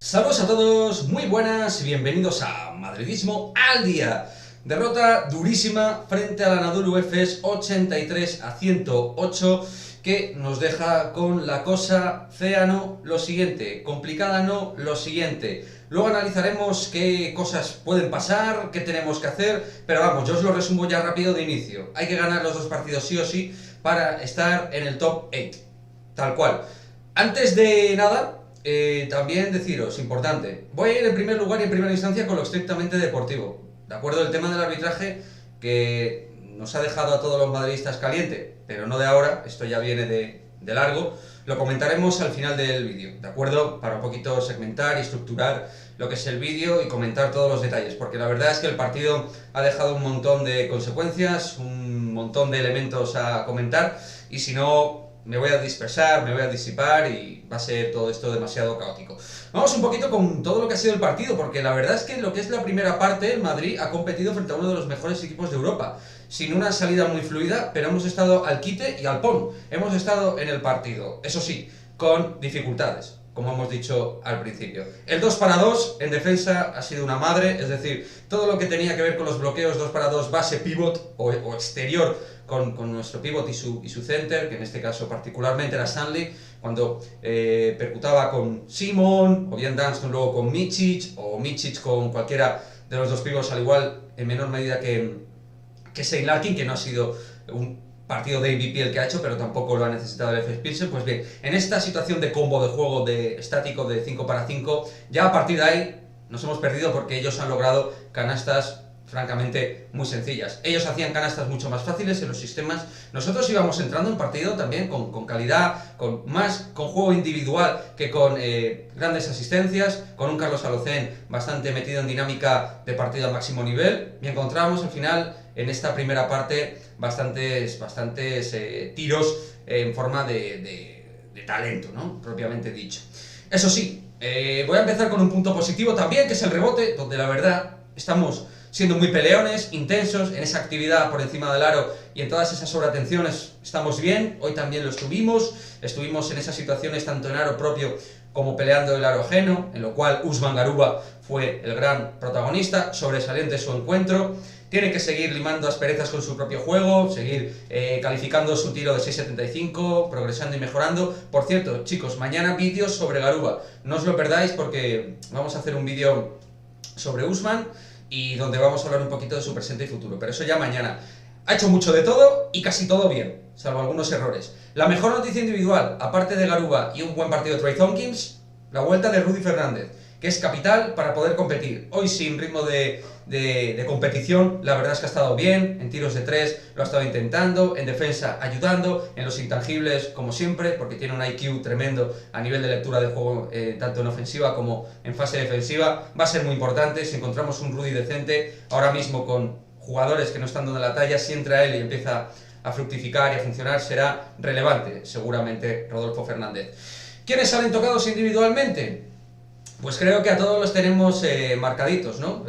Saludos a todos, muy buenas y bienvenidos a Madridismo al Día. Derrota durísima frente al Anadolu Efes 83-108 que nos deja con la cosa fea no lo siguiente, complicada no lo siguiente. Luego analizaremos qué cosas pueden pasar, qué tenemos que hacer, pero vamos, yo os lo resumo ya rápido de inicio. Hay que ganar los dos partidos sí o sí para estar en el top 8, tal cual. Antes de nada, también deciros, importante, voy a ir en primer lugar y en primera instancia con lo estrictamente deportivo. De acuerdo, el tema del arbitraje que nos ha dejado a todos los madridistas caliente, pero no de ahora, esto ya viene de largo, lo comentaremos al final del vídeo, ¿de acuerdo? Para un poquito segmentar y estructurar lo que es el vídeo y comentar todos los detalles, porque la verdad es que el partido ha dejado un montón de consecuencias, un montón de elementos a comentar, y si no, me voy a dispersar, me voy a disipar y va a ser todo esto demasiado caótico. Vamos un poquito con todo lo que ha sido el partido, porque la verdad es que en lo que es la primera parte, el Madrid ha competido frente a uno de los mejores equipos de Europa, sin una salida muy fluida, pero hemos estado al quite y al pon. Hemos estado en el partido, eso sí, con dificultades, como hemos dicho al principio. El 2 para 2 en defensa ha sido una madre, es decir, todo lo que tenía que ver con los bloqueos 2 para 2, base pivot o exterior, con nuestro pivot y su center, que en este caso particularmente era Stanley, cuando percutaba con Simon, o bien Dunston luego con Micic, o Micic con cualquiera de los dos pivots, al igual en menor medida que Shane Larkin, que no ha sido un partido de MVP el que ha hecho, pero tampoco lo ha necesitado el FS Pilsen. Pues bien, en esta situación de combo de juego de estático de 5 para 5, ya a partir de ahí nos hemos perdido porque ellos han logrado canastas francamente muy sencillas. Ellos hacían canastas mucho más fáciles en los sistemas. Nosotros íbamos entrando en partido también con calidad, con juego individual que con grandes asistencias, con un Carlos Alocén bastante metido en dinámica de partido al máximo nivel, y encontramos al final en esta primera parte bastantes tiros en forma de talento, ¿no? Propiamente dicho. Eso sí, voy a empezar con un punto positivo también, que es el rebote, donde la verdad estamos siendo muy peleones, intensos, en esa actividad por encima del aro y en todas esas sobreatenciones estamos bien. Hoy también lo estuvimos en esas situaciones tanto en aro propio como peleando el aro ajeno, en lo cual Usman Garuba fue el gran protagonista, sobresaliente su encuentro. Tiene que seguir limando asperezas con su propio juego, seguir calificando su tiro de 6.75, progresando y mejorando. Por cierto, chicos, mañana vídeos sobre Garuba, no os lo perdáis porque vamos a hacer un vídeo sobre Usman y donde vamos a hablar un poquito de su presente y futuro, pero eso ya mañana. Ha hecho mucho de todo y casi todo bien, salvo algunos errores. La mejor noticia individual, aparte de Garuba y un buen partido de Trey Thompkins, la vuelta de Rudy Fernández, que es capital para poder competir. Hoy sin ritmo de competición, la verdad es que ha estado bien, en tiros de 3 lo ha estado intentando, en defensa ayudando, en los intangibles como siempre, porque tiene un IQ tremendo a nivel de lectura de juego, tanto en ofensiva como en fase defensiva. Va a ser muy importante si encontramos un Rudy decente, ahora mismo con jugadores que no están dando la talla, si entra él y empieza a fructificar y a funcionar, será relevante, seguramente, Rodolfo Fernández. ¿Quiénes salen tocados individualmente? Pues creo que a todos los tenemos marcaditos, ¿no?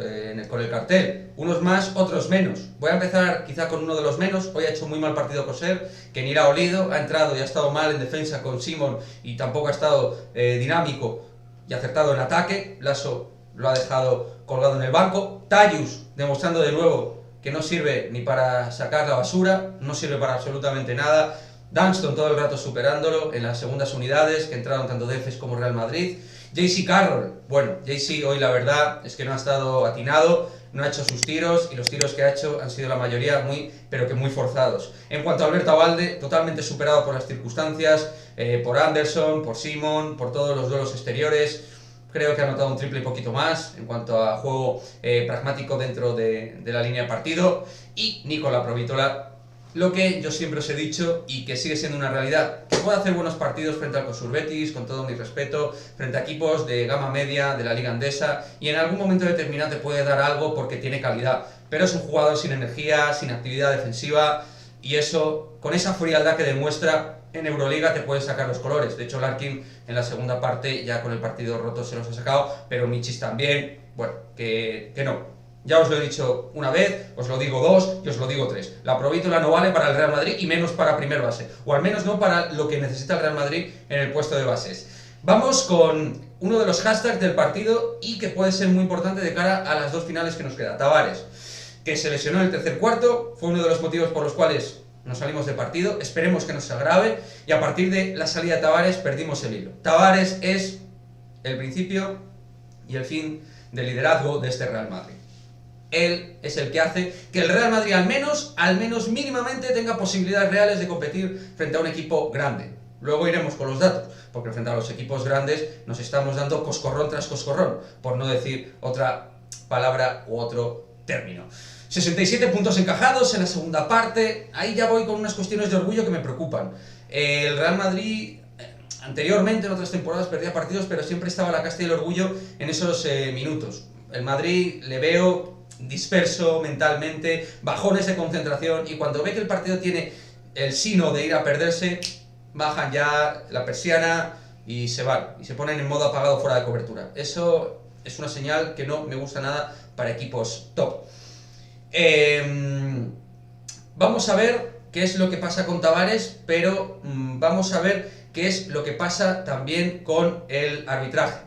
Con el cartel. Unos más, otros menos. Voy a empezar quizá con uno de los menos. Hoy ha hecho muy mal partido Coser, que ni la ha olido, ha entrado y ha estado mal en defensa con Simon y tampoco ha estado dinámico y acertado en ataque. Lasso lo ha dejado colgado en el banco. Tyus demostrando de nuevo que no sirve ni para sacar la basura, no sirve para absolutamente nada. Dunston todo el rato superándolo en las segundas unidades, que entraron tanto de Efes como Real Madrid. JC Carroll, bueno, JC hoy la verdad es que no ha estado atinado, no ha hecho sus tiros y los tiros que ha hecho han sido la mayoría pero que muy forzados. En cuanto a Alberto Abalde, totalmente superado por las circunstancias, por Anderson, por Simon, por todos los duelos exteriores. Creo que ha anotado un triple y poquito más en cuanto a juego pragmático dentro de la línea de partido. Y Nicola Provítola, lo que yo siempre os he dicho y que sigue siendo una realidad, que puede hacer buenos partidos frente al Kosur Betis, con todo mi respeto, frente a equipos de gama media, de la Liga Andesa, y en algún momento determinado te puede dar algo porque tiene calidad, pero es un jugador sin energía, sin actividad defensiva, y eso, con esa frialdad que demuestra en Euroliga, te puede sacar los colores. De hecho, Larkin en la segunda parte, ya con el partido roto, se los ha sacado, pero Michis también, bueno, que no. Ya os lo he dicho una vez, os lo digo dos y os lo digo tres. La Provítola no vale para el Real Madrid y menos para primer base, o al menos no para lo que necesita el Real Madrid en el puesto de bases. Vamos con uno de los hashtags del partido y que puede ser muy importante de cara a las dos finales que nos queda. Tavares, que se lesionó en el tercer cuarto, fue uno de los motivos por los cuales nos salimos de partido, esperemos que no se agrave, y a partir de la salida de Tavares perdimos el hilo. Tavares es el principio y el fin del liderazgo de este Real Madrid. Él es el que hace que el Real Madrid al menos mínimamente tenga posibilidades reales de competir frente a un equipo grande. Luego iremos con los datos, porque frente a los equipos grandes nos estamos dando coscorrón tras coscorrón, por no decir otra palabra u otro término. 67 puntos encajados en la segunda parte, ahí ya voy con unas cuestiones de orgullo que me preocupan. El Real Madrid anteriormente en otras temporadas perdía partidos, pero siempre estaba la casta y el orgullo en esos minutos. El Madrid le veo disperso mentalmente, bajones de concentración, y cuando ve que el partido tiene el sino de ir a perderse, bajan ya la persiana y se van, y se ponen en modo apagado fuera de cobertura. Eso es una señal que no me gusta nada para equipos top. Vamos a ver qué es lo que pasa con Tavares, pero vamos a ver qué es lo que pasa también con el arbitraje,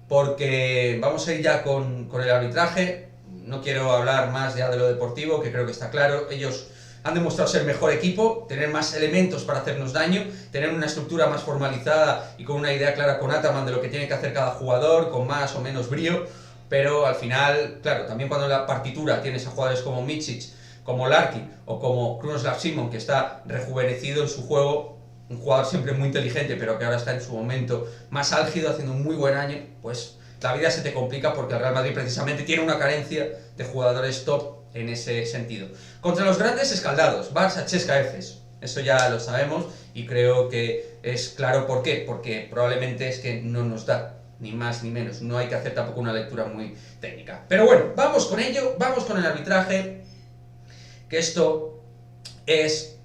porque vamos a ir ya con el arbitraje. No quiero hablar más ya de lo deportivo, que creo que está claro. Ellos han demostrado ser mejor equipo, tener más elementos para hacernos daño, tener una estructura más formalizada y con una idea clara con Ataman de lo que tiene que hacer cada jugador, con más o menos brío, pero al final, claro, también cuando en la partitura tienes a jugadores como Micic, como Larkin o como Krunoslav Simon, que está rejuvenecido en su juego, un jugador siempre muy inteligente, pero que ahora está en su momento más álgido, haciendo un muy buen año, pues la vida se te complica, porque el Real Madrid precisamente tiene una carencia de jugadores top en ese sentido. Contra los grandes escaldados, Barça, CSKA, Efes, eso ya lo sabemos y creo que es claro por qué, porque probablemente es que no nos da, ni más ni menos, no hay que hacer tampoco una lectura muy técnica. Pero bueno, vamos con ello, vamos con el arbitraje, que esto es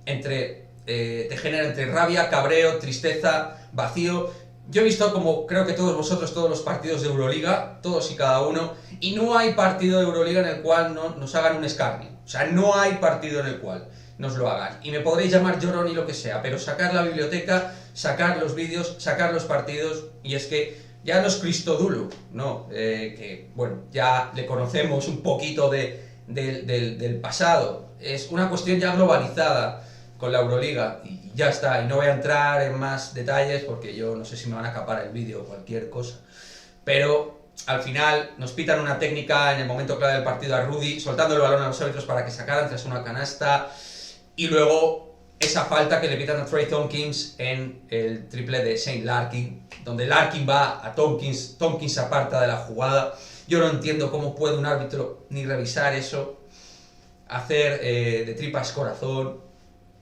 te genera entre rabia, cabreo, tristeza, vacío. Yo he visto, como creo que todos vosotros, todos los partidos de Euroliga, todos y cada uno, y no hay partido de Euroliga en el cual no nos hagan un escarnio. O sea, no hay partido en el cual nos lo hagan. Y me podréis llamar llorón y lo que sea, pero sacar la biblioteca, sacar los vídeos, sacar los partidos, y es que ya no es Christodoulou, no, que bueno, ya le conocemos un poquito del pasado. Es una cuestión ya globalizada con la Euroliga y ya está, y no voy a entrar en más detalles porque yo no sé si me van a capar el vídeo o cualquier cosa, pero al final nos pitan una técnica en el momento clave del partido a Rudy, soltando el balón a los árbitros para que sacaran tras una canasta, y luego esa falta que le pitan a Trey Tompkins en el triple de Shane Larkin, donde Larkin va a Tompkins, Tompkins se aparta de la jugada. Yo no entiendo cómo puede un árbitro ni revisar eso, hacer de tripas corazón.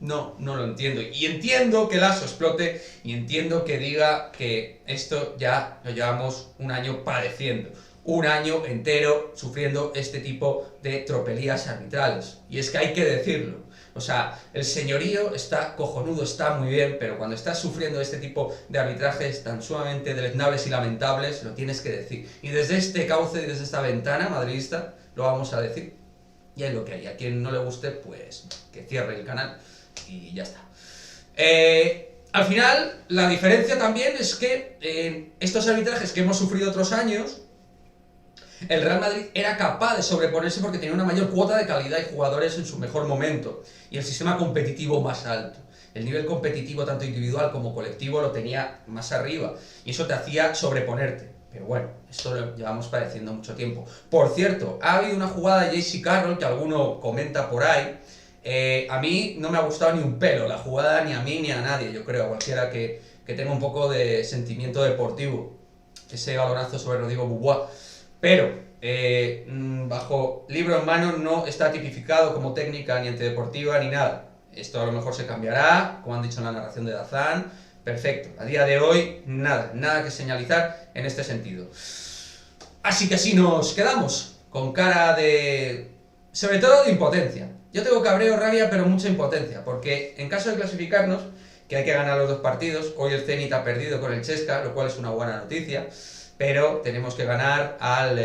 No lo entiendo. Y entiendo que Lasso explote, y entiendo que diga que esto ya lo llevamos un año padeciendo. Un año entero sufriendo este tipo de tropelías arbitrales. Y es que hay que decirlo. O sea, el señorío está cojonudo, está muy bien, pero cuando estás sufriendo este tipo de arbitrajes tan sumamente deleznables y lamentables, lo tienes que decir. Y desde este cauce y desde esta ventana madridista lo vamos a decir. Y es lo que hay. A quien no le guste, pues que cierre el canal y ya está. Al final, la diferencia también es que en estos arbitrajes que hemos sufrido otros años, el Real Madrid era capaz de sobreponerse porque tenía una mayor cuota de calidad y jugadores en su mejor momento, y el sistema competitivo más alto. El nivel competitivo, tanto individual como colectivo, lo tenía más arriba, y eso te hacía sobreponerte. Pero bueno, esto lo llevamos padeciendo mucho tiempo. Por cierto, ha habido una jugada de J.C. Carroll que alguno comenta por ahí. A mí no me ha gustado ni un pelo la jugada, ni a mí ni a nadie, yo creo, a cualquiera que tenga un poco de sentimiento deportivo. Ese balonazo sobre Rodrigo Beaubois. Pero, bajo libro en mano, no está tipificado como técnica ni antideportiva ni nada. Esto a lo mejor se cambiará, como han dicho en la narración de Dazán. Perfecto, a día de hoy, nada que señalizar en este sentido. Así que así nos quedamos, con cara de... sobre todo de impotencia. Yo tengo cabreo, rabia, pero mucha impotencia, porque en caso de clasificarnos, que hay que ganar los dos partidos, hoy el Zenit ha perdido con el CSKA, lo cual es una buena noticia, pero tenemos que ganar al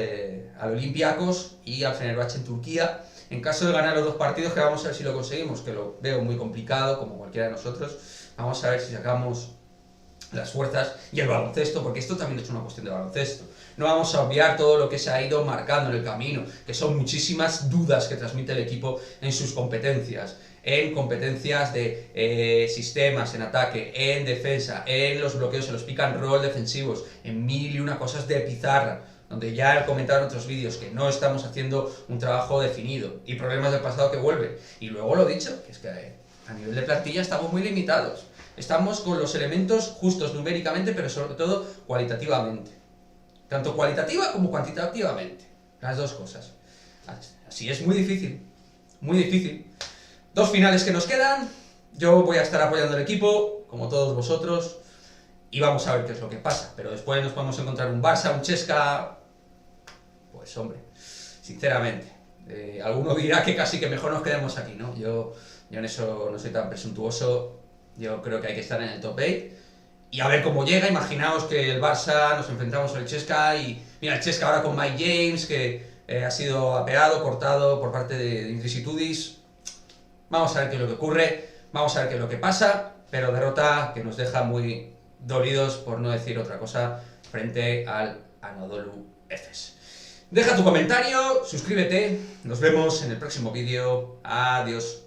Olympiacos y al Fenerbahce en Turquía. En caso de ganar los dos partidos, que vamos a ver si lo conseguimos, que lo veo muy complicado, como cualquiera de nosotros, vamos a ver si sacamos las fuerzas y el baloncesto, porque esto también es una cuestión de baloncesto. No vamos a obviar todo lo que se ha ido marcando en el camino, que son muchísimas dudas que transmite el equipo en sus competencias. En competencias de sistemas, en ataque, en defensa, en los bloqueos, en los pick and roll defensivos, en mil y una cosas de pizarra, donde ya he comentado en otros vídeos que no estamos haciendo un trabajo definido, y problemas del pasado que vuelven. Y luego lo dicho, que es que a nivel de plantilla estamos muy limitados. Estamos con los elementos justos numéricamente, pero sobre todo cualitativamente. Tanto cualitativa como cuantitativamente. Las dos cosas. Así es muy difícil. Muy difícil. 2 finales que nos quedan. Yo voy a estar apoyando al equipo, como todos vosotros. Y vamos a ver qué es lo que pasa. Pero después nos podemos encontrar un Barça, un Chesca. Pues hombre, sinceramente. Alguno dirá que casi que mejor nos quedemos aquí, ¿no? Yo en eso no soy tan presuntuoso. Yo creo que hay que estar en el top 8. Y a ver cómo llega. Imaginaos que el Barça nos enfrentamos al Chesca y mira, el Chesca ahora con Mike James, que ha sido apeado, cortado por parte de Ingrisitudis. Vamos a ver qué es lo que ocurre, vamos a ver qué es lo que pasa, pero derrota que nos deja muy dolidos, por no decir otra cosa, frente al Anadolu Efes. Deja tu comentario, suscríbete, nos vemos en el próximo vídeo, adiós.